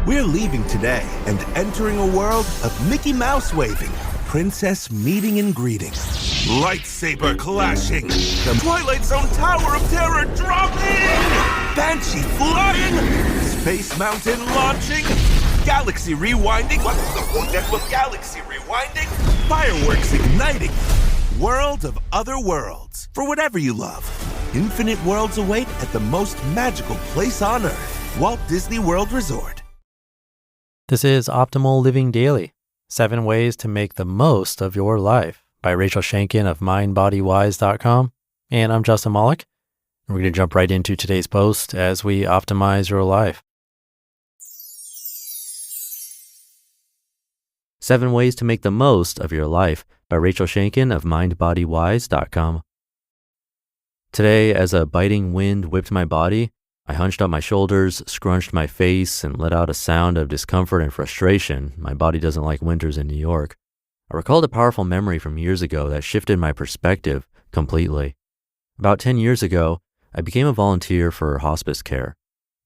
We're leaving today and entering a world of Mickey Mouse waving, princess meeting and greeting, lightsaber clashing, the Twilight Zone Tower of Terror dropping, Banshee flying, Space Mountain launching, galaxy rewinding, what's the one that was galaxy rewinding, fireworks igniting, world of other worlds, for whatever you love. Infinite worlds await at the most magical place on Earth, Walt Disney World Resort. This is Optimal Living Daily, 7 Ways to Make the Most of Your Life by Rachel Shanken of MindBodyWise.com. And I'm Justin Malik. We're going to jump right into today's post as we optimize your life. 7 Ways to Make the Most of Your Life by Rachel Shanken of MindBodyWise.com. Today, as a biting wind whipped my body, I hunched up my shoulders, scrunched my face, and let out a sound of discomfort and frustration. My body doesn't like winters in New York. I recalled a powerful memory from years ago that shifted my perspective completely. About 10 years ago, I became a volunteer for hospice care.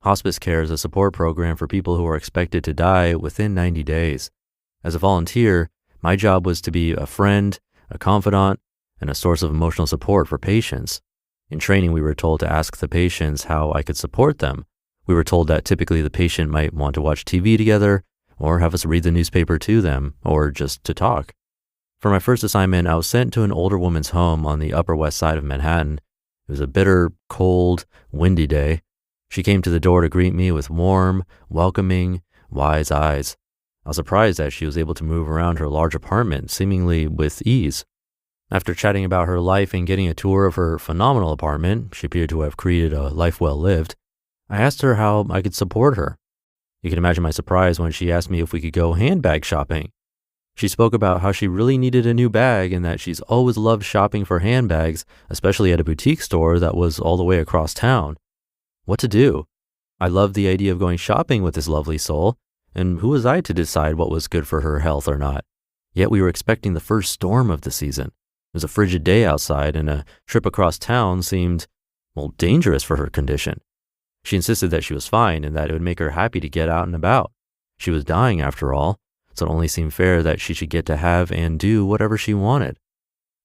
Hospice care is a support program for people who are expected to die within 90 days. As a volunteer, my job was to be a friend, a confidant, and a source of emotional support for patients. In training, we were told to ask the patients how I could support them. We were told that typically the patient might want to watch TV together, or have us read the newspaper to them, or just to talk. For my first assignment, I was sent to an older woman's home on the Upper West Side of Manhattan. It was a bitter, cold, windy day. She came to the door to greet me with warm, welcoming, wise eyes. I was surprised that she was able to move around her large apartment seemingly with ease. After chatting about her life and getting a tour of her phenomenal apartment, she appeared to have created a life well lived. I asked her how I could support her. You can imagine my surprise when she asked me if we could go handbag shopping. She spoke about how she really needed a new bag and that she's always loved shopping for handbags, especially at a boutique store that was all the way across town. What to do? I loved the idea of going shopping with this lovely soul, and who was I to decide what was good for her health or not? Yet we were expecting the first storm of the season. It was a frigid day outside, and a trip across town seemed, dangerous for her condition. She insisted that she was fine and that it would make her happy to get out and about. She was dying after all, so it only seemed fair that she should get to have and do whatever she wanted.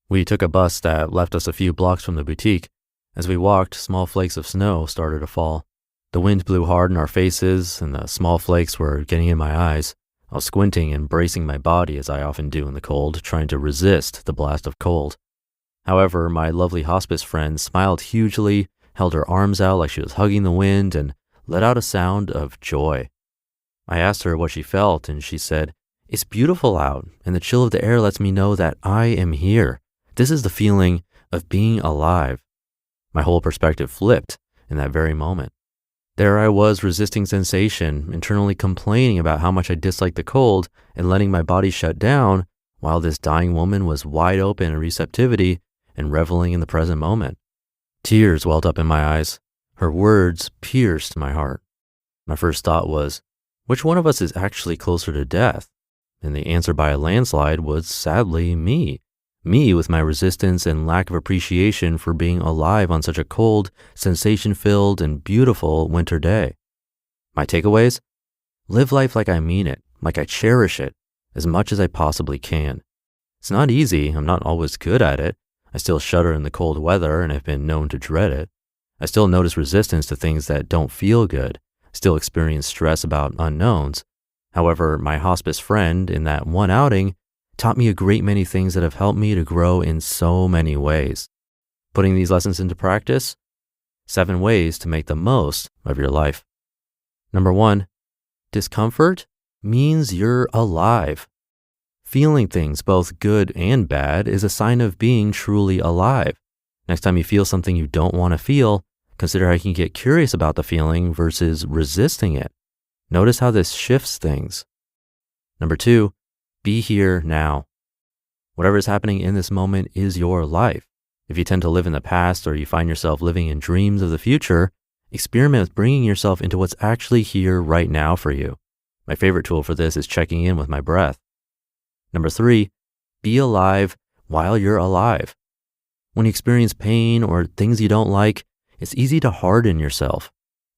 We took a bus that left us a few blocks from the boutique. As we walked, small flakes of snow started to fall. The wind blew hard in our faces, and the small flakes were getting in my eyes. I was squinting and bracing my body as I often do in the cold, trying to resist the blast of cold. However, my lovely hospice friend smiled hugely, held her arms out like she was hugging the wind, and let out a sound of joy. I asked her what she felt, and she said, "It's beautiful out, and the chill of the air lets me know that I am here. This is the feeling of being alive." My whole perspective flipped in that very moment. There I was resisting sensation, internally complaining about how much I disliked the cold and letting my body shut down, while this dying woman was wide open in receptivity and reveling in the present moment. Tears welled up in my eyes. Her words pierced my heart. My first thought was, which one of us is actually closer to death? And the answer by a landslide was sadly me. Me with my resistance and lack of appreciation for being alive on such a cold, sensation-filled, and beautiful winter day. My takeaways? Live life like I mean it, like I cherish it, as much as I possibly can. It's not easy. I'm not always good at it. I still shudder in the cold weather and have been known to dread it. I still notice resistance to things that don't feel good. I still experience stress about unknowns. However, my hospice friend in that one outing taught me a great many things that have helped me to grow in so many ways. Putting these lessons into practice, 7 ways to make the most of your life. Number 1, discomfort means you're alive. Feeling things, both good and bad, is a sign of being truly alive. Next time you feel something you don't want to feel, consider how you can get curious about the feeling versus resisting it. Notice how this shifts things. Number 2, be here now. Whatever is happening in this moment is your life. If you tend to live in the past or you find yourself living in dreams of the future, experiment with bringing yourself into what's actually here right now for you. My favorite tool for this is checking in with my breath. Number 3, be alive while you're alive. When you experience pain or things you don't like, it's easy to harden yourself.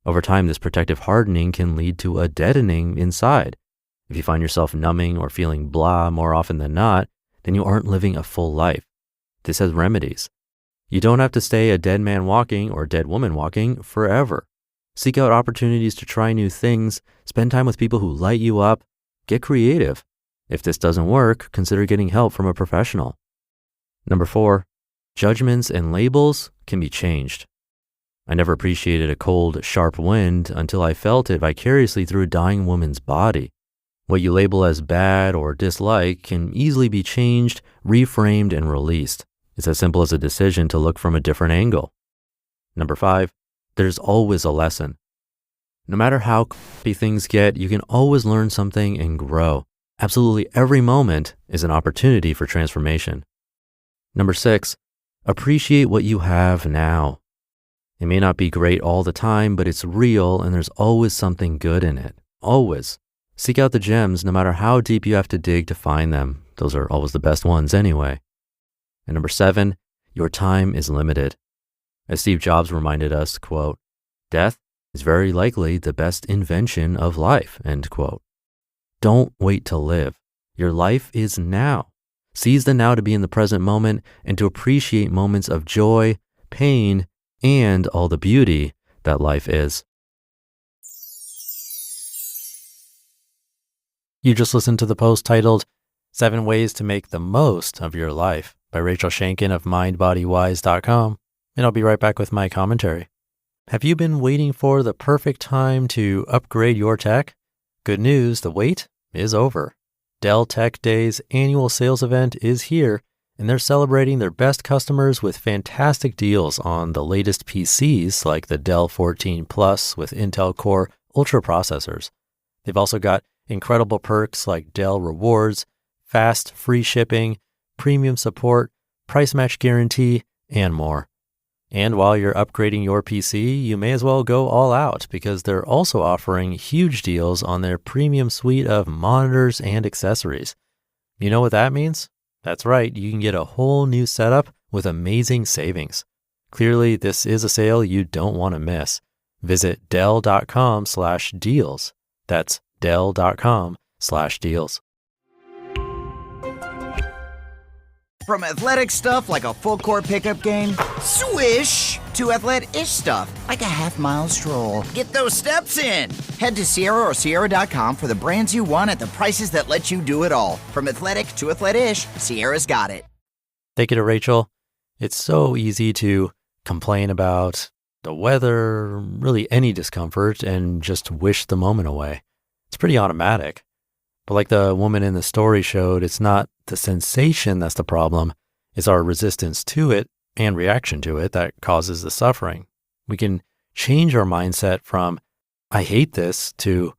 Over time, this protective hardening can lead to a deadening inside. If you find yourself numbing or feeling blah more often than not, then you aren't living a full life. This has remedies. You don't have to stay a dead man walking or dead woman walking forever. Seek out opportunities to try new things, spend time with people who light you up, get creative. If this doesn't work, consider getting help from a professional. Number 4, judgments and labels can be changed. I never appreciated a cold, sharp wind until I felt it vicariously through a dying woman's body. What you label as bad or dislike can easily be changed, reframed, and released. It's as simple as a decision to look from a different angle. Number 5, there's always a lesson. No matter how crappy things get, you can always learn something and grow. Absolutely every moment is an opportunity for transformation. Number 6, appreciate what you have now. It may not be great all the time, but it's real and there's always something good in it. Always. Seek out the gems no matter how deep you have to dig to find them. Those are always the best ones anyway. And number 7, your time is limited. As Steve Jobs reminded us, quote, death is very likely the best invention of life, end quote. Don't wait to live. Your life is now. Seize the now to be in the present moment and to appreciate moments of joy, pain, and all the beauty that life is. You just listened to the post titled 7 Ways to Make the Most of Your Life by Rachel Shanken of MindBodyWise.com, and I'll be right back with my commentary. Have you been waiting for the perfect time to upgrade your tech? Good news, the wait is over. Dell Tech Day's annual sales event is here, and they're celebrating their best customers with fantastic deals on the latest PCs like the Dell 14 Plus with Intel Core Ultra processors. They've also got incredible perks like Dell Rewards, fast free shipping, premium support, price match guarantee, and more. And while you're upgrading your PC, you may as well go all out because they're also offering huge deals on their premium suite of monitors and accessories. You know what that means? That's right, you can get a whole new setup with amazing savings. Clearly, this is a sale you don't want to miss. Visit Dell.com/deals. That's Dell.com/deals. From athletic stuff like a full court pickup game, swish, to athletic-ish stuff like a half-mile stroll. Get those steps in. Head to Sierra or Sierra.com for the brands you want at the prices that let you do it all. From athletic to athletic-ish, Sierra's got it. Thank you to Rachel. It's so easy to complain about the weather, really any discomfort, and just wish the moment away. It's pretty automatic. But like the woman in the story showed, it's not the sensation that's the problem. It's our resistance to it and reaction to it that causes the suffering. We can change our mindset from, I hate this, to,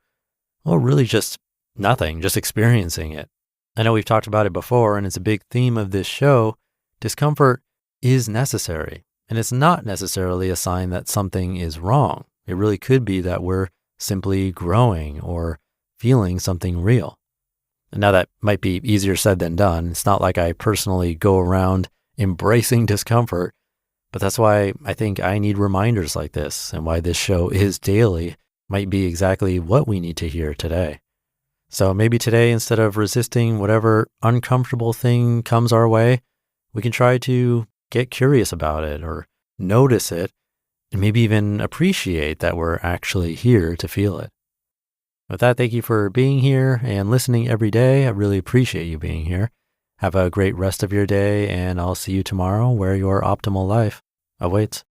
well, really just nothing, just experiencing it. I know we've talked about it before, and it's a big theme of this show. Discomfort is necessary, and it's not necessarily a sign that something is wrong. It really could be that we're simply growing or feeling something real. And now that might be easier said than done. It's not like I personally go around embracing discomfort, but that's why I think I need reminders like this, and why this show is daily might be exactly what we need to hear today. So maybe today, instead of resisting whatever uncomfortable thing comes our way, we can try to get curious about it or notice it, and maybe even appreciate that we're actually here to feel it. With that, thank you for being here and listening every day. I really appreciate you being here. Have a great rest of your day, and I'll see you tomorrow where your optimal life awaits.